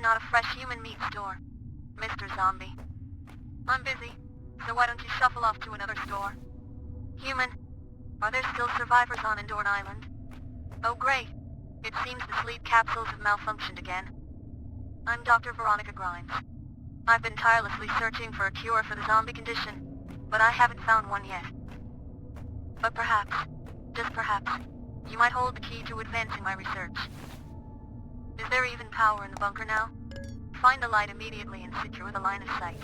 not a fresh human meat store, Mr. Zombie. I'm busy, so why don't you shuffle off to another store? Human, are there still survivors on Endorn Island? Oh great, it seems the sleep capsules have malfunctioned again. I'm Dr. Veronica Grimes. I've been tirelessly searching for a cure for the zombie condition, but I haven't found one yet. But perhaps, just perhaps, you might hold the key to advancing my research. Is there even power in the bunker now? Find the light immediately and secure the line of sight.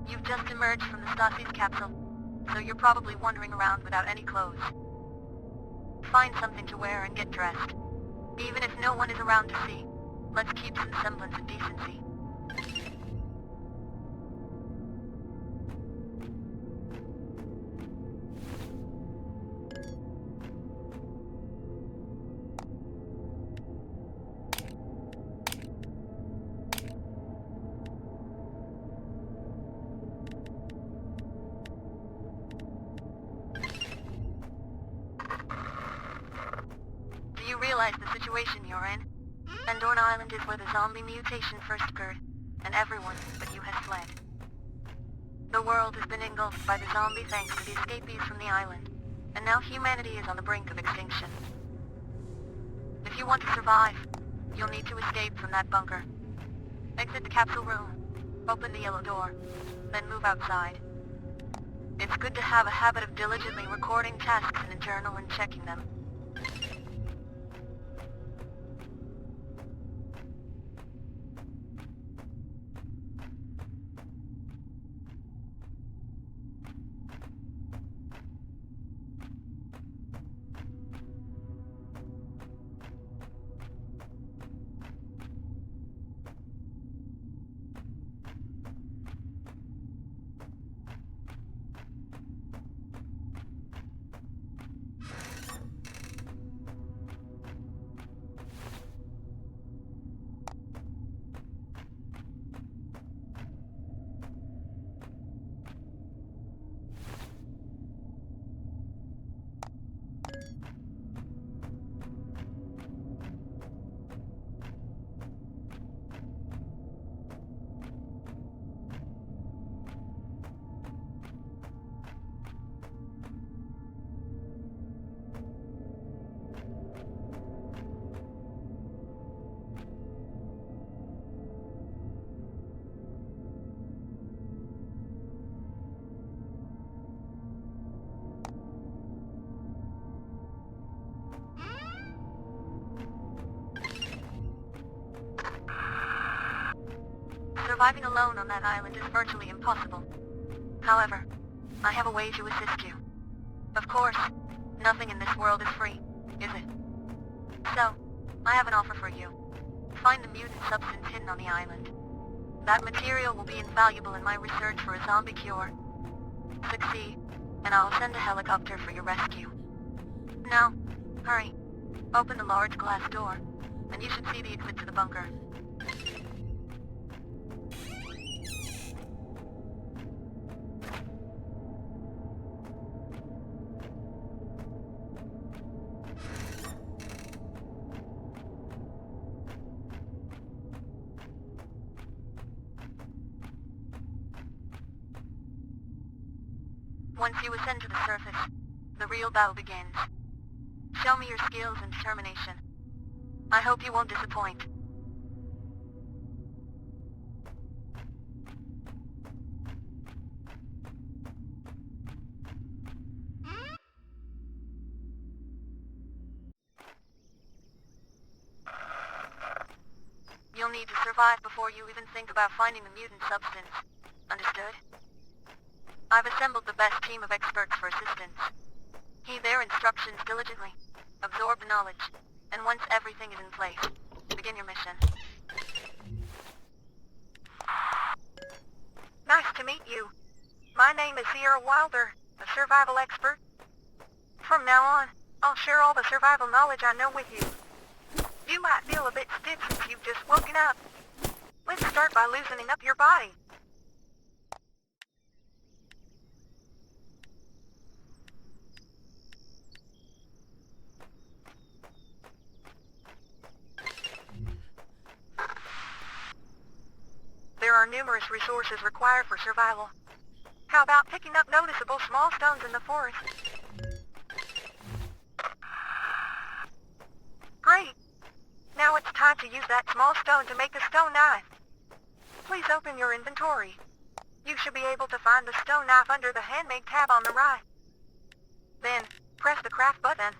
You've just emerged from the Stasis capsule, so you're probably wandering around without any clothes. Find something to wear and get dressed. Even if no one is around to see, let's keep some semblance of decency. Do you realize the situation you're in? Endorn Island is where the zombie mutation first occurred, and everyone but you has fled. The world has been engulfed by the zombie thanks to the escapees from the island, and now humanity is on the brink of extinction. If you want to survive, you'll need to escape from that bunker. Exit the capsule room, open the yellow door, then move outside. It's good to have a habit of diligently recording tasks in a journal and checking them. Surviving alone on that island is virtually impossible. However, I have a way to assist you. Of course, nothing in this world is free, is it? So, I have an offer for you. Find the mutant substance hidden on the island. That material will be invaluable in my research for a zombie cure. Succeed, and I'll send a helicopter for your rescue. Now, hurry. Open the large glass door, and you should see the exit to the bunker. Once you ascend to the surface, the real battle begins. Show me your skills and determination. I hope you won't disappoint. You'll need to survive before you even think about finding the mutant substance. Understood? I've assembled the best team of experts for assistance. Heed their instructions diligently, absorb the knowledge, and once everything is in place, begin your mission. Nice to meet you. My name is Sierra Wilder, a survival expert. From now on, I'll share all the survival knowledge I know with you. You might feel a bit stiff since you've just woken up. Let's start by loosening up your body. There are numerous resources required for survival. How about picking up noticeable small stones in the forest? Great! Now it's time to use that small stone to make a stone knife. Please open your inventory. You should be able to find the stone knife under the handmade tab on the right. Then, press the craft button.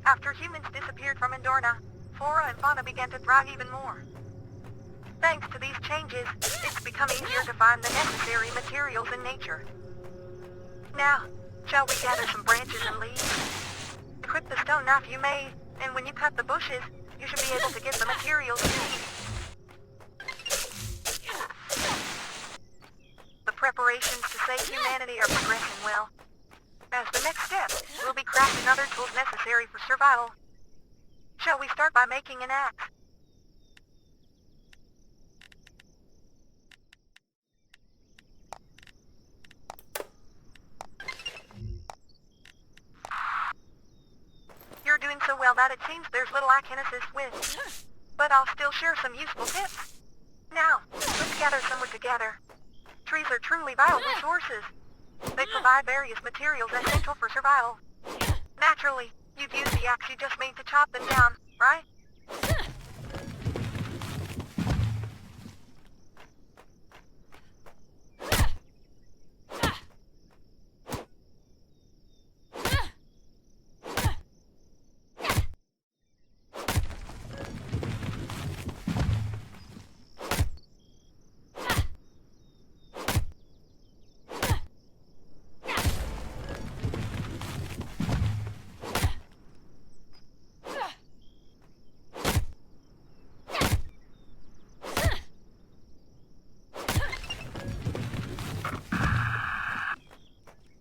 After humans disappeared from Endorna, flora and fauna began to thrive even more. Thanks to these changes, it's become easier to find the necessary materials in nature. Now, shall we gather some branches and leaves? Equip the stone knife you made, and when you cut the bushes, you should be able to get the materials you need. The preparations to save humanity are progressing well. As the next step, we'll be crafting other tools necessary for survival. Shall we start by making an axe? You're doing so well that it seems there's little I can assist with. But I'll still share some useful tips. Now, let's gather some wood together. Trees are truly vital resources. They provide various materials essential for survival. Naturally, you've used the axe you just made to chop them down, right?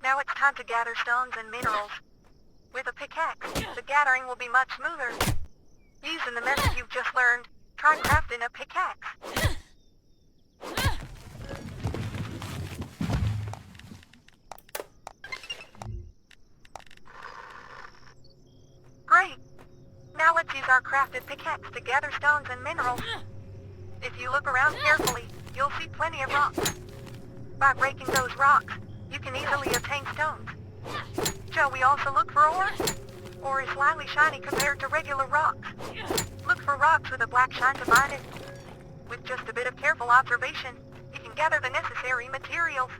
Now it's time to gather stones and minerals. With a pickaxe, the gathering will be much smoother. Using the method you've just learned, try crafting a pickaxe. Great! Now let's use our crafted pickaxe to gather stones and minerals. If you look around carefully, you'll see plenty of rocks. By breaking those rocks, you can easily obtain stones. Shall we also look for ore? Ore is slightly shiny compared to regular rocks. Look for rocks with a black shine to find it. With just a bit of careful observation, you can gather the necessary materials.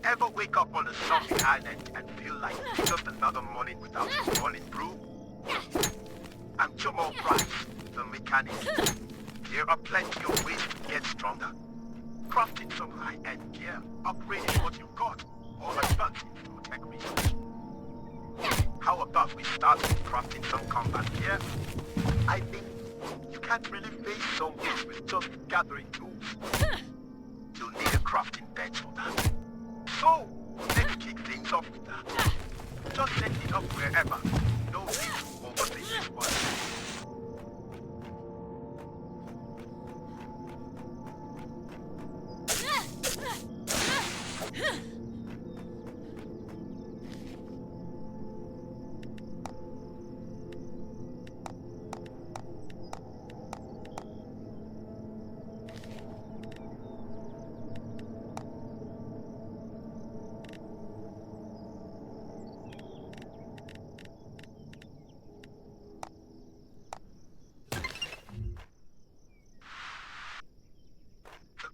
Ever wake up on a sunny island and feel like it's just another morning without you running through? I'm Jomo Price, the mechanic. There are plenty of ways to get stronger. crafting some high-end gear, upgrading what you've got, or advancing through tech research. How about we start with crafting some combat gear? I think you can't really face zombies with just gathering tools. You'll need a crafting bench for that. So, let's kick things off with that. Just set it up wherever. No need to overthink this one.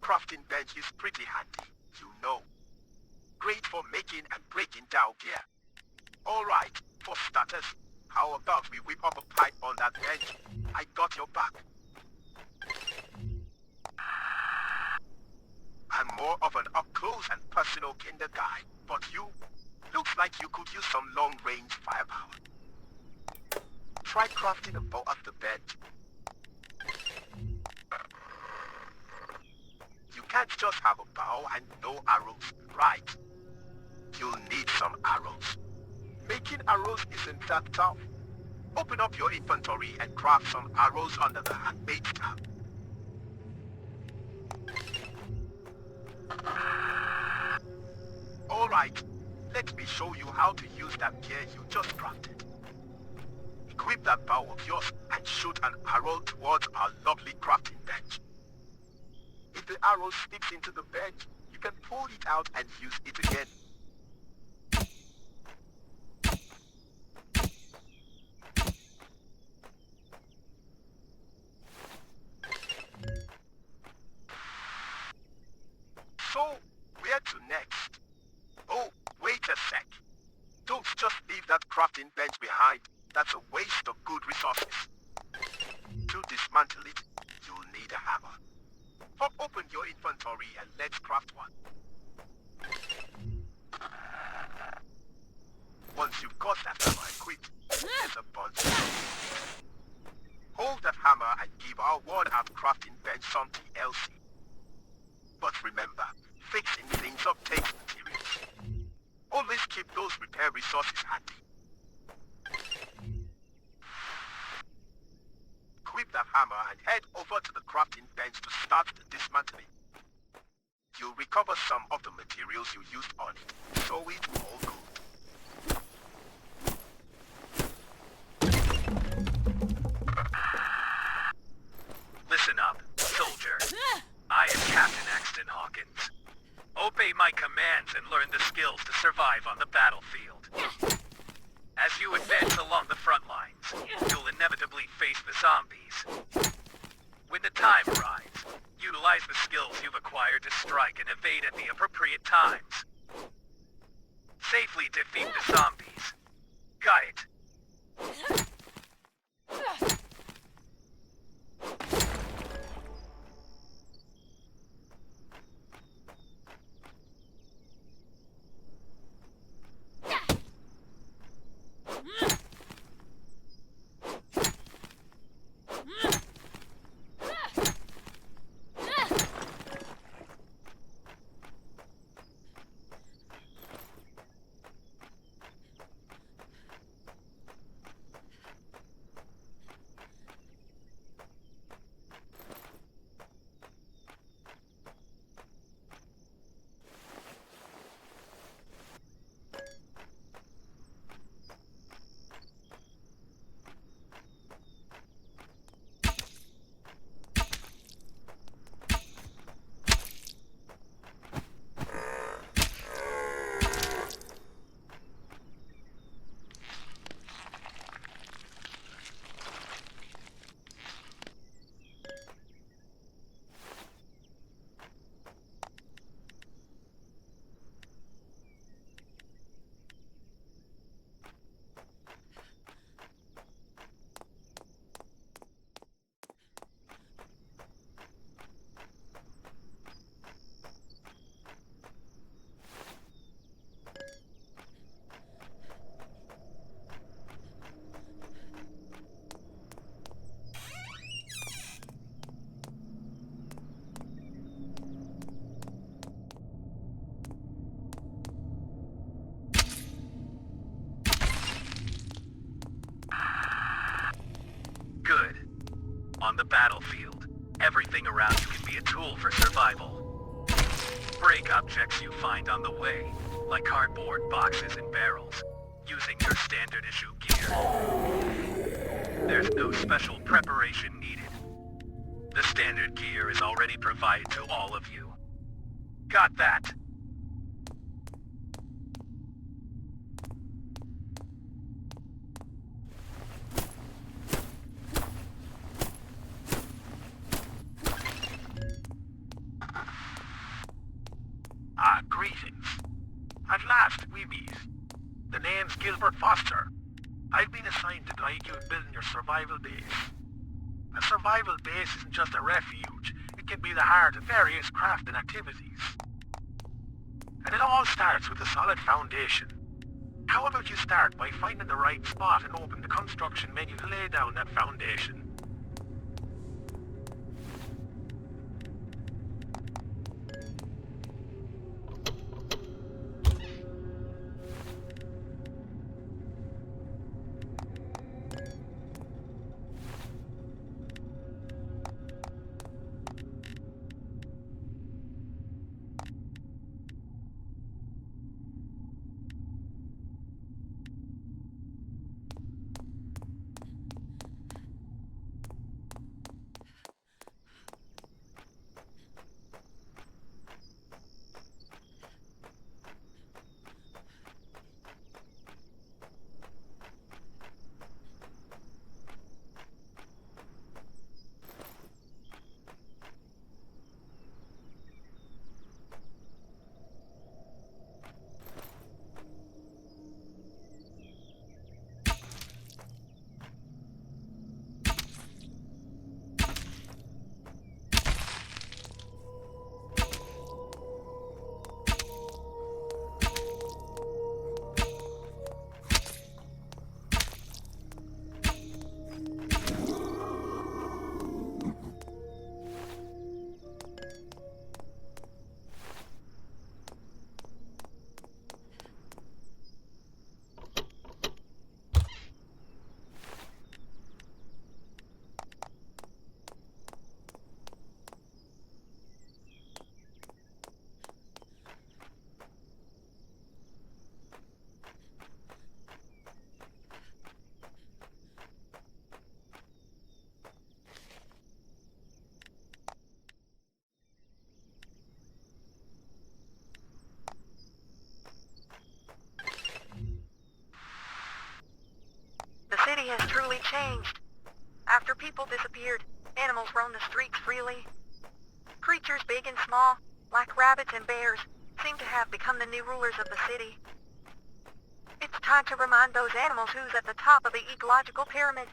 Crafting bench is pretty handy, you know. Great for making and breaking down gear. Alright, for starters, how about we whip up a pipe on that bench? I got your back. I'm more of an up-close and personal kinder guy, but you, looks like you could use some long-range firepower. Try crafting a bow at the bench. You can't just have a bow and no arrows, right? You'll need some arrows. Making arrows isn't that tough. Open up your inventory and craft some arrows under the handmade tab. Alright, let me show you how to use that gear you just crafted. Equip that bow of yours and shoot an arrow towards our lovely crafting bench. If the arrow sticks into the bench, you can pull it out and use it again. So, where to next? Oh, wait a sec. Don't just leave that crafting bench behind. That's a waste of good resources. To dismantle it, you'll need a hammer. Pop open your inventory and let's craft one. Once you've got that hammer equipped, there's a bunch of things. Hold that hammer and give our worn-out crafting bench some TLC. But remember, fixing things up takes materials. Always keep those repair resources handy. Equip that hammer and head over to the crafting bench to start the dismantling. You'll recover some of the materials you used on it, so it's all good. Listen up, soldier. I am Captain Axton Hawkins. Obey my commands and learn the skills to survive on the battlefield. As you advance along the front lines, you'll inevitably face the zombies. When the time arrives, utilize the skills you've acquired to strike and evade at the appropriate times. Safely defeat the zombies. Got it? the battlefield, everything around you can be a tool for survival. Break objects you find on the way, like cardboard boxes and barrels, using your standard issue gear. There's no special preparation needed. The standard gear is already provided to all of you. Got that? Greetings. At last, we meet. The name's Gilbert Foster. I've been assigned to guide you in building your survival base. A survival base isn't just a refuge. It can be the heart of various crafting activities. And it all starts with a solid foundation. How about you start by finding the right spot and open the construction menu to lay down that foundation? The city has truly changed. After people disappeared, animals roam the streets freely. Creatures big and small, like rabbits and bears, seem to have become the new rulers of the city. It's time to remind those animals who's at the top of the ecological pyramid.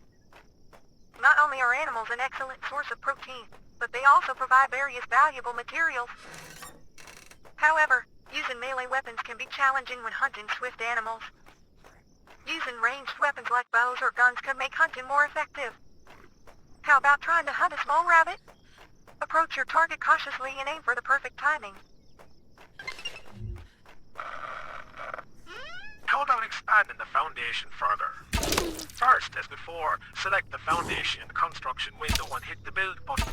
Not only are animals an excellent source of protein, but they also provide various valuable materials. However, using melee weapons can be challenging when hunting swift animals. Using ranged weapons like bows or guns can make hunting more effective. How about trying to hunt a small rabbit? Approach your target cautiously and aim for the perfect timing. How about expanding the foundation further? First, as before, select the foundation in the construction window and hit the build button.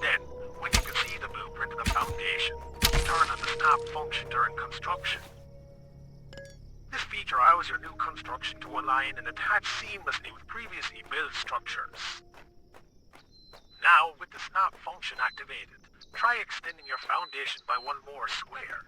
Then, when you can see the blueprint of the foundation, turn on the snap function during construction. This feature allows your new construction to align and attach seamlessly with previously built structures. Now, with the snap function activated, try extending your foundation by one more square.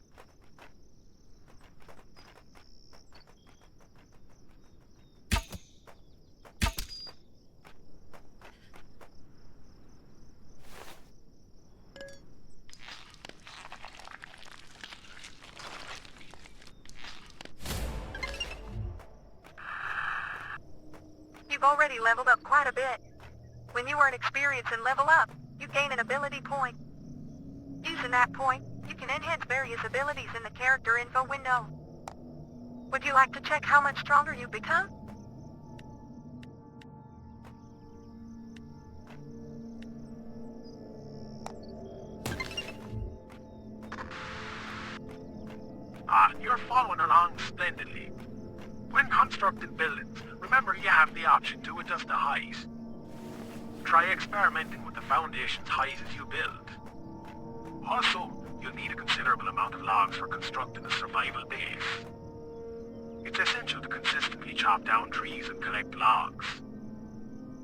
You've already leveled up quite a bit. When you earn experience and level up, you gain an ability point. Using that point, you can enhance various abilities in the character info window. Would you like to check how much stronger you've become? You're following along splendidly. When constructing buildings, remember you have the option to adjust the height. Try experimenting with the foundation's height as you build. Also, you'll need a considerable amount of logs for constructing a survival base. It's essential to consistently chop down trees and collect logs.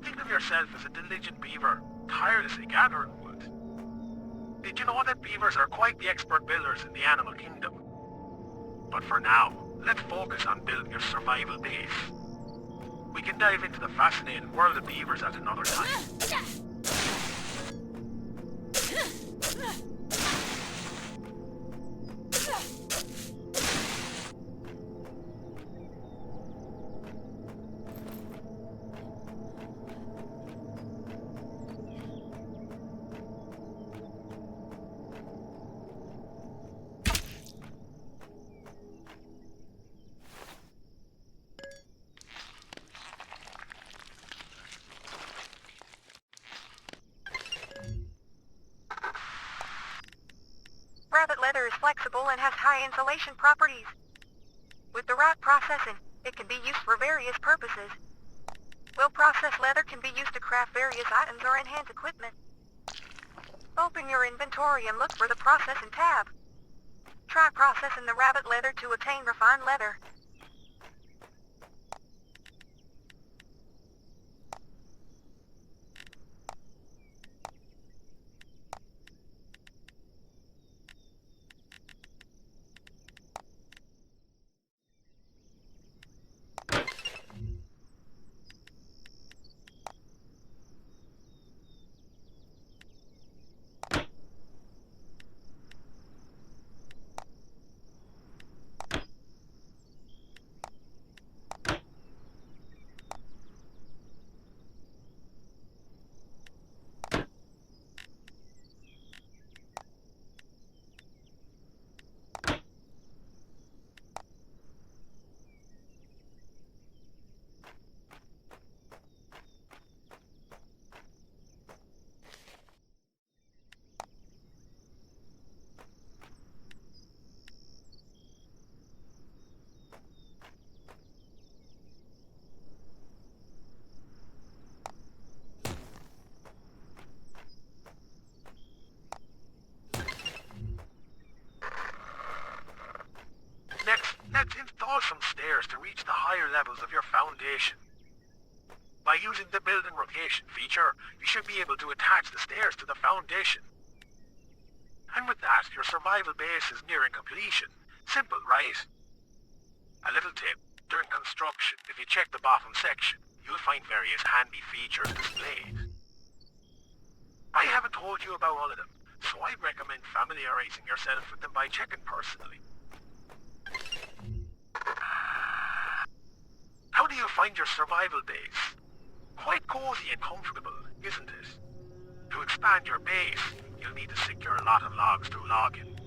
Think of yourself as a diligent beaver, tirelessly gathering wood. Did you know that beavers are quite the expert builders in the animal kingdom? But for now, let's focus on building your survival base. We can dive into the fascinating world of beavers at another time. Rabbit leather is flexible and has high insulation properties. With the right processing, it can be used for various purposes. Well-processed leather can be used to craft various items or enhance equipment. Open your inventory and look for the Processing tab. Try processing the rabbit leather to obtain refined leather. Let's install some stairs to reach the higher levels of your foundation. By using the building rotation feature, you should be able to attach the stairs to the foundation. And with that, your survival base is nearing completion. Simple, right? A little tip. During construction, if you check the bottom section, you'll find various handy features displayed. I haven't told you about all of them, so I'd recommend familiarizing yourself with them by checking personally. How do you find your survival base? Quite cozy and comfortable, isn't it? To expand your base, you'll need to secure a lot of logs through logging.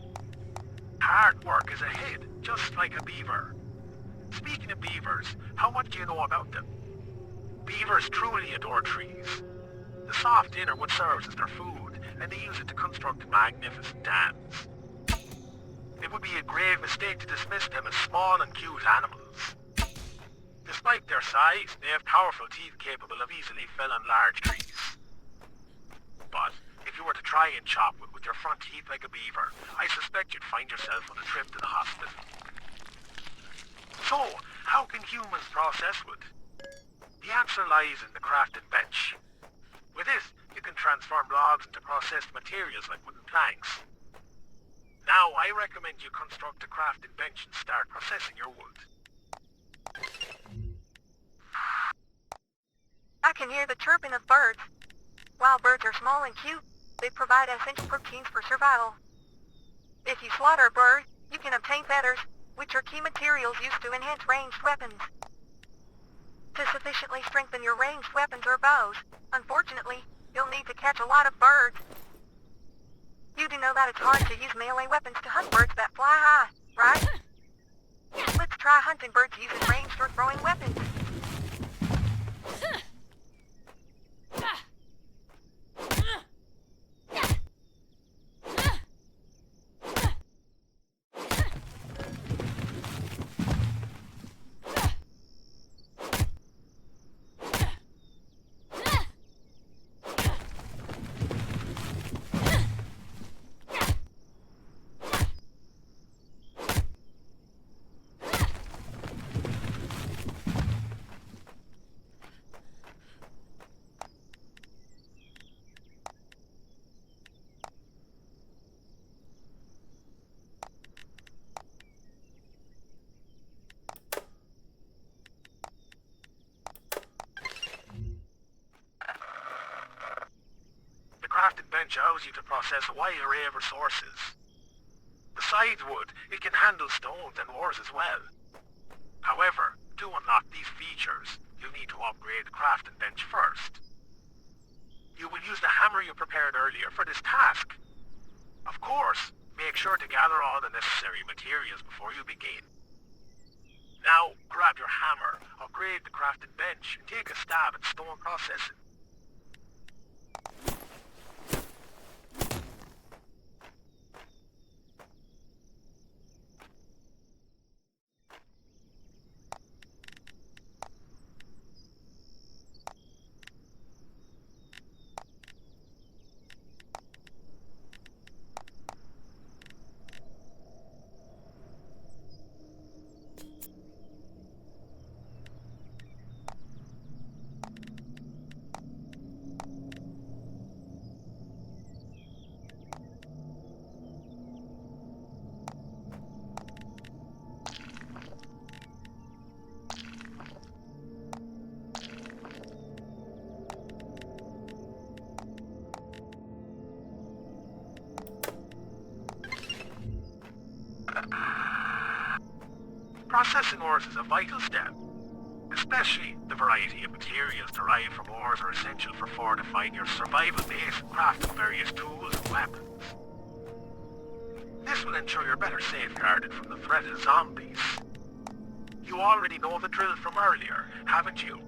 Hard work is ahead, just like a beaver. Speaking of beavers, how much do you know about them? Beavers truly adore trees. The soft inner wood serves as their food, and they use it to construct magnificent dams. It would be a grave mistake to dismiss them as small and cute animals. Despite their size, they have powerful teeth capable of easily felling large trees. But if you were to try and chop wood with your front teeth like a beaver, I suspect you'd find yourself on a trip to the hospital. So, how can humans process wood? The answer lies in the crafting bench. With this, you can transform logs into processed materials like wooden planks. Now, I recommend you construct a crafting bench and start processing your wood. I can hear the chirping of birds. While birds are small and cute, they provide essential proteins for survival. If you slaughter a bird, you can obtain feathers, which are key materials used to enhance ranged weapons. To sufficiently strengthen your ranged weapons or bows, unfortunately, you'll need to catch a lot of birds. You do know that it's hard to use melee weapons to hunt birds that fly high, right? Let's try hunting birds using ranged or throwing weapons. allows you to process a wide array of resources. Besides wood, it can handle stones and ores as well. However, to unlock these features, you'll need to upgrade the crafting bench first. You will use the hammer you prepared earlier for this task. Of course, make sure to gather all the necessary materials before you begin. Now, grab your hammer, upgrade the crafting bench, and take a stab at stone processing. Processing ores is a vital step. Especially the variety of materials derived from ores are essential for fortifying your survival base and crafting various tools and weapons. This will ensure you're better safeguarded from the threat of zombies. You already know the drill from earlier, haven't you?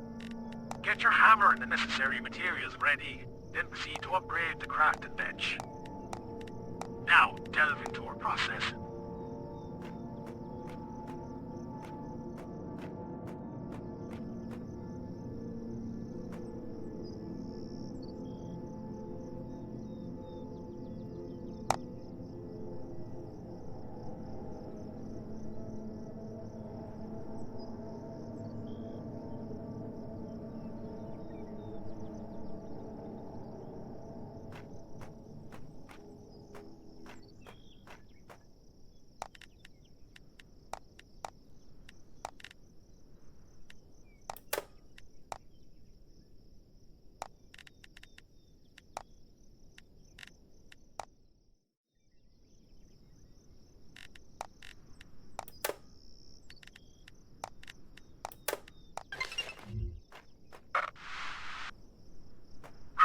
Get your hammer and the necessary materials ready, then proceed to upgrade the crafting bench. Now, delve into our process.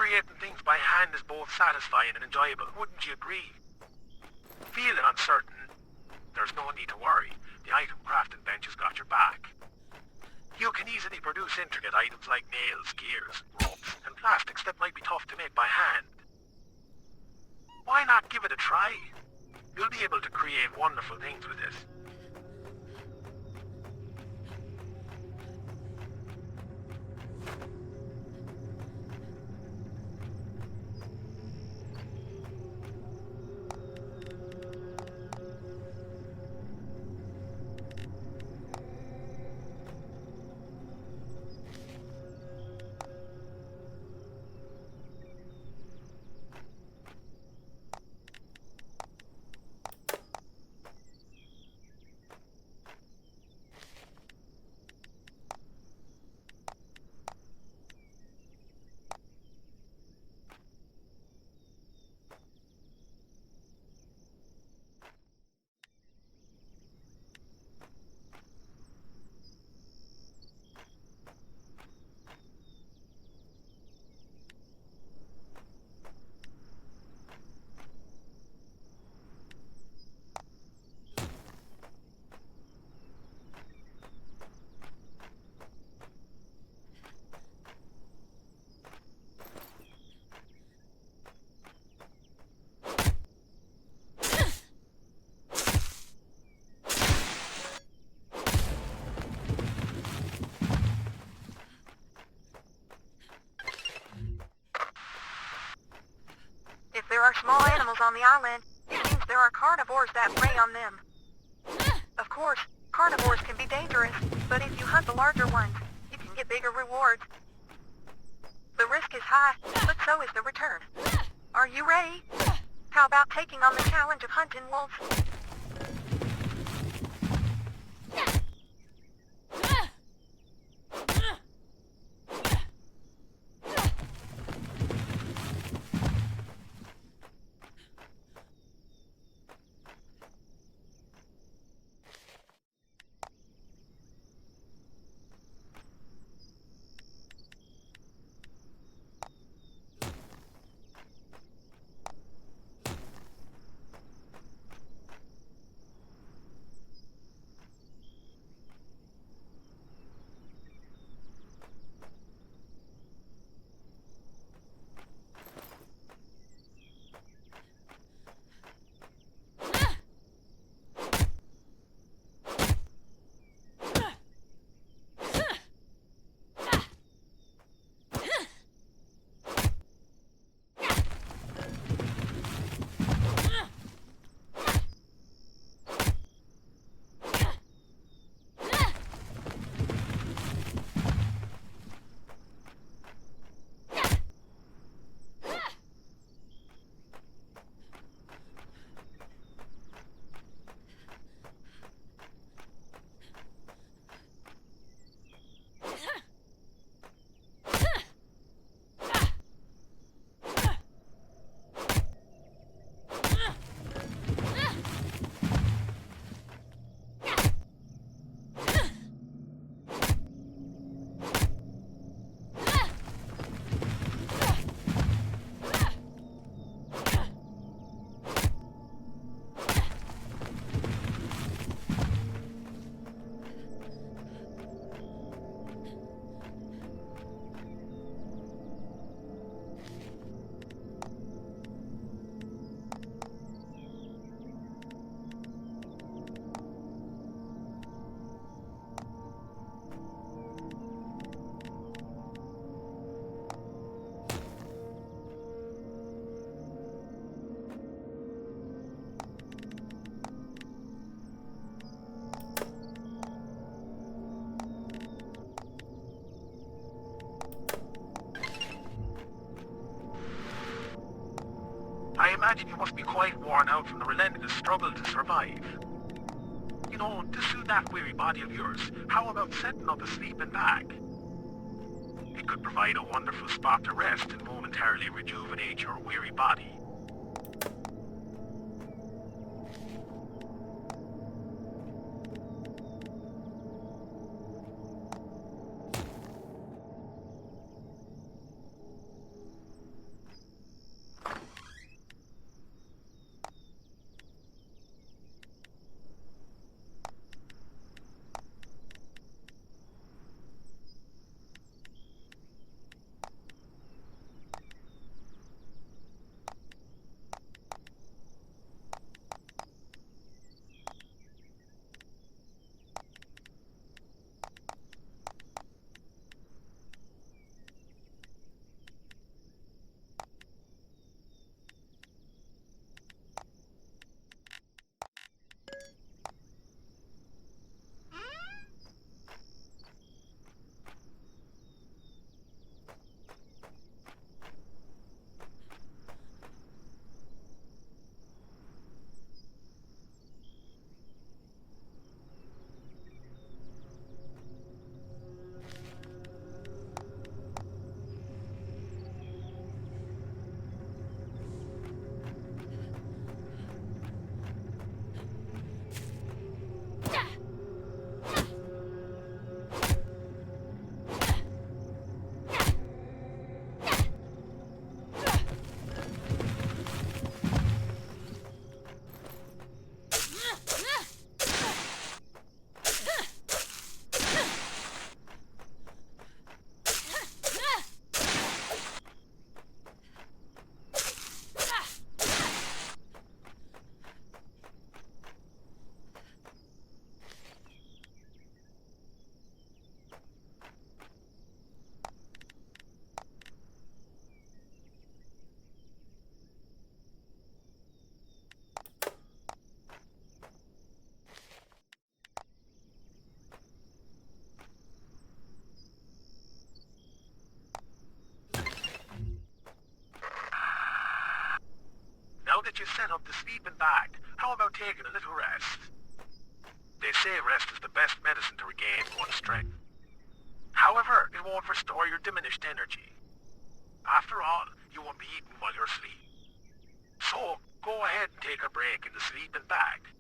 Creating things by hand is both satisfying and enjoyable, wouldn't you agree? Feeling uncertain? There's no need to worry. The item crafting bench has got your back. You can easily produce intricate items like nails, gears, ropes, and plastics that might be tough to make by hand. Why not give it a try? You'll be able to create wonderful things with this. There are small animals on the island. It means there are carnivores that prey on them. Of course, carnivores can be dangerous, but if you hunt the larger ones, you can get bigger rewards. The risk is high, but so is the return. Are you ready? How about taking on the challenge of hunting wolves? I imagine you must be quite worn out from the relentless struggle to survive. You know, to soothe that weary body of yours, how about setting up a sleeping bag? It could provide a wonderful spot to rest and momentarily rejuvenate your weary body. Now that you've set up the sleeping bag, how about taking a little rest? They say rest is the best medicine to regain one's strength. However, it won't restore your diminished energy. After all, you won't be eating while you're asleep. So, go ahead and take a break in the sleeping bag.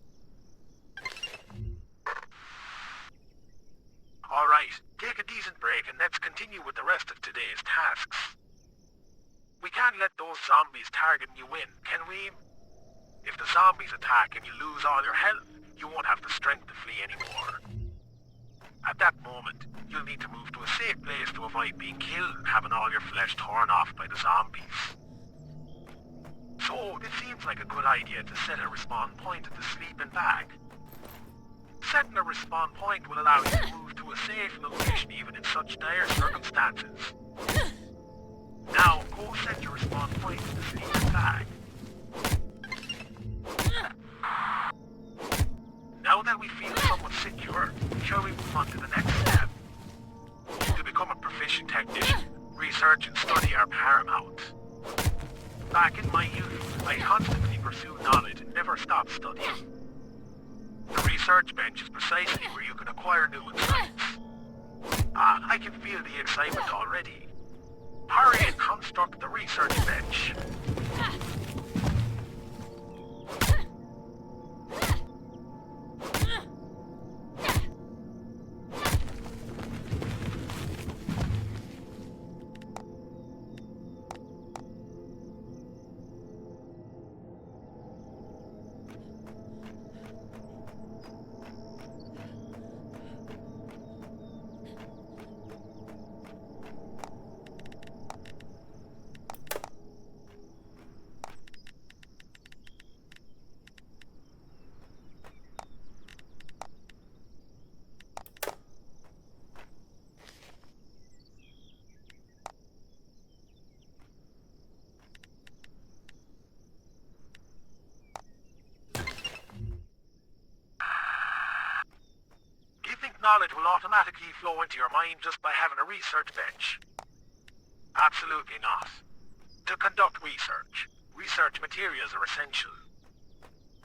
Alright, take a decent break and let's continue with the rest of today's tasks. We can't let those zombies targeting you win, can we? If the zombies attack and you lose all your health, you won't have the strength to flee anymore. At that moment, you'll need to move to a safe place to avoid being killed and having all your flesh torn off by the zombies. So, it seems like a good idea to set a respawn point at the sleeping bag. Setting a respawn point will allow you to move to a safe location even in such dire circumstances. Now, go set your respawn point in the sleeping bag. Now that we feel somewhat secure, shall we move on to the next step? To become a proficient technician, research and study are paramount. Back in my youth, I constantly pursued knowledge and never stopped studying. The research bench is precisely where you can acquire new insights. I can feel the excitement already. Hurry and construct the research bench. Knowledge will automatically flow into your mind just by having a research bench. Absolutely not. To conduct research, Research materials are essential.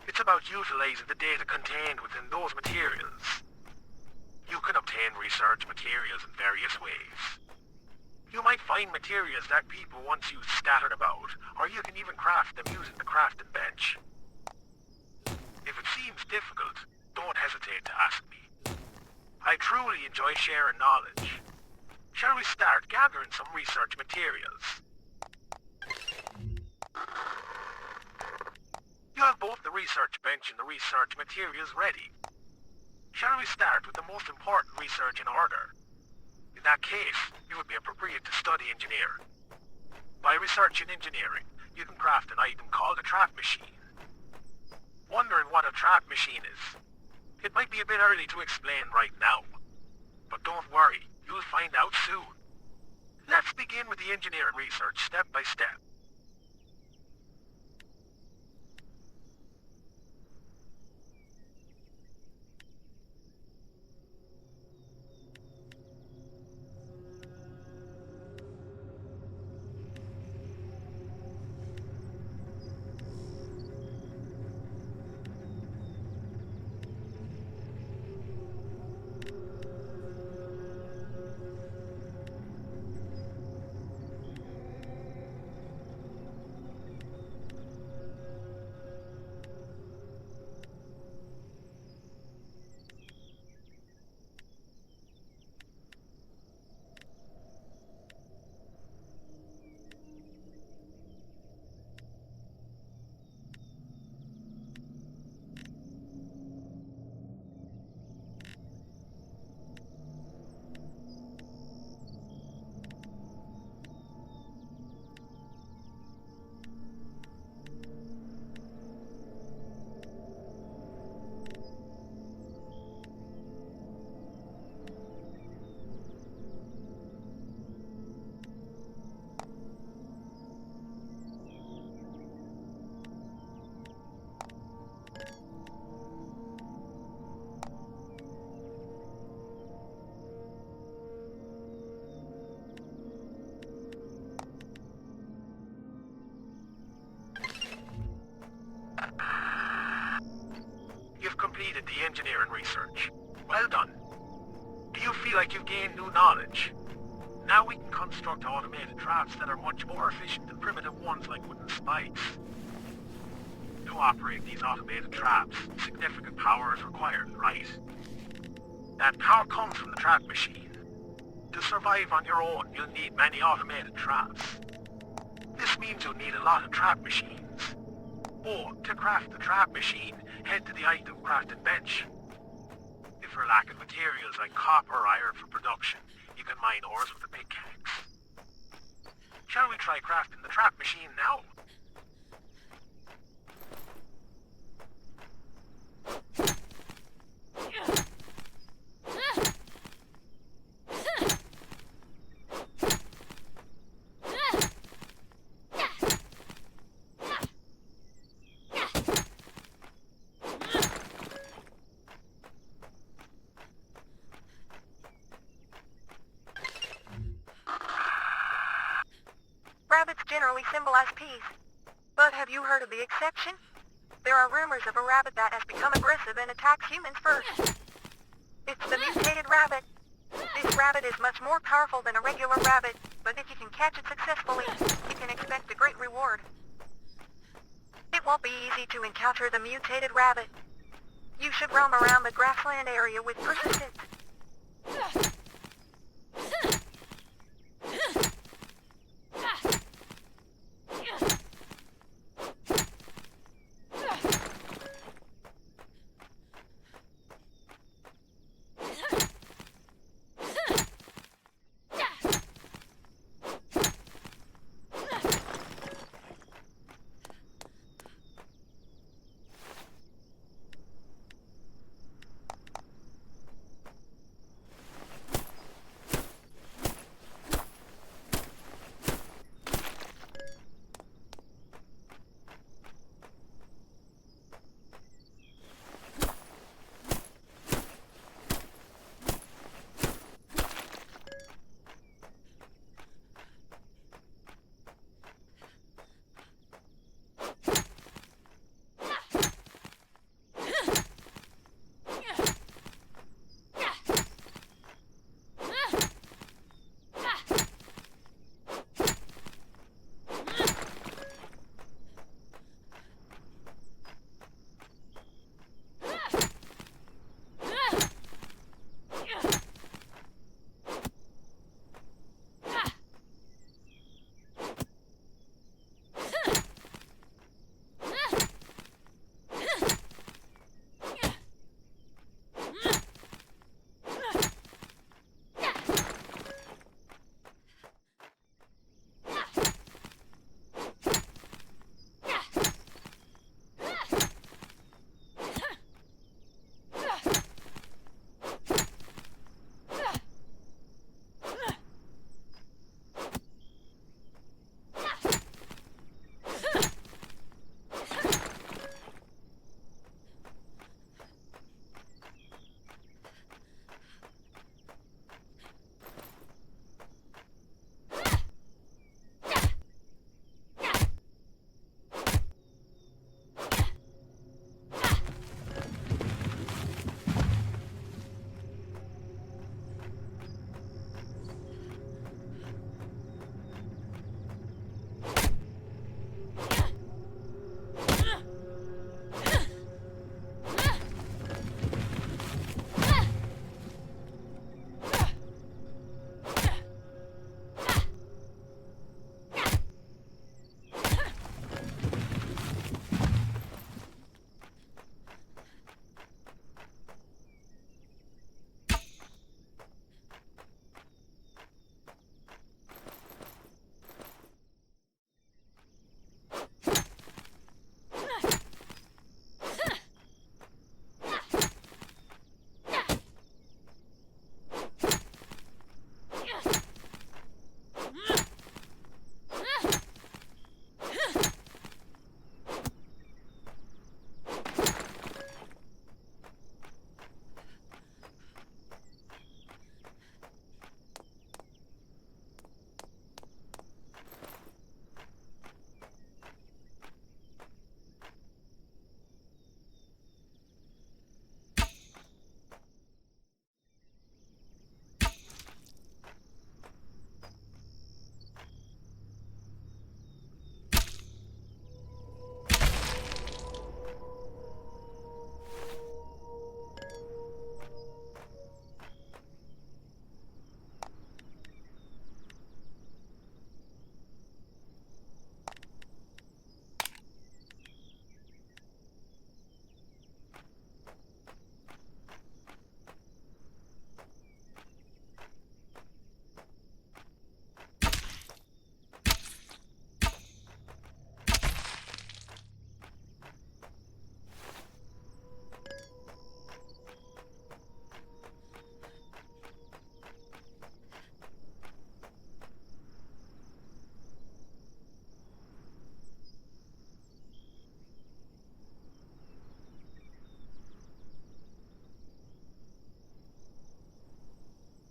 It's about utilizing the data contained within those materials. You can obtain research materials in various ways. You might find materials that people once used scattered about, or you can even craft them using the crafting bench. If it seems difficult, don't hesitate to ask me. I truly enjoy sharing knowledge. Shall we start gathering some research materials? You have both the research bench and the research materials ready. Shall we start with the most important research in order? In that case, it would be appropriate to study engineering. By researching engineering, you can craft an item called a trap machine. Wondering what a trap machine is? It might be a bit early to explain right now, but don't worry, you'll find out soon. Let's begin with the engineering research step by step. You've completed the engineering research. Well done. Do you feel like you've gained new knowledge? Now we can construct automated traps that are much more efficient than primitive ones like wooden spikes. To operate these automated traps, significant power is required, right? That power comes from the trap machine. To survive on your own, you'll need many automated traps. This means you'll need a lot of trap machines. Or, to craft the trap machine, head to the item crafting bench. If you're lacking materials like copper or iron for production, you can mine ores with a pickaxe. Shall we try crafting the trap machine now? Rabbits generally symbolize peace. But have you heard of the exception? There are rumors of a rabbit that has become aggressive and attacks humans first. It's the mutated rabbit. This rabbit is much more powerful than a regular rabbit, but if you can catch it successfully, you can expect a great reward. It won't be easy to encounter the mutated rabbit. You should roam around the grassland area with persistence.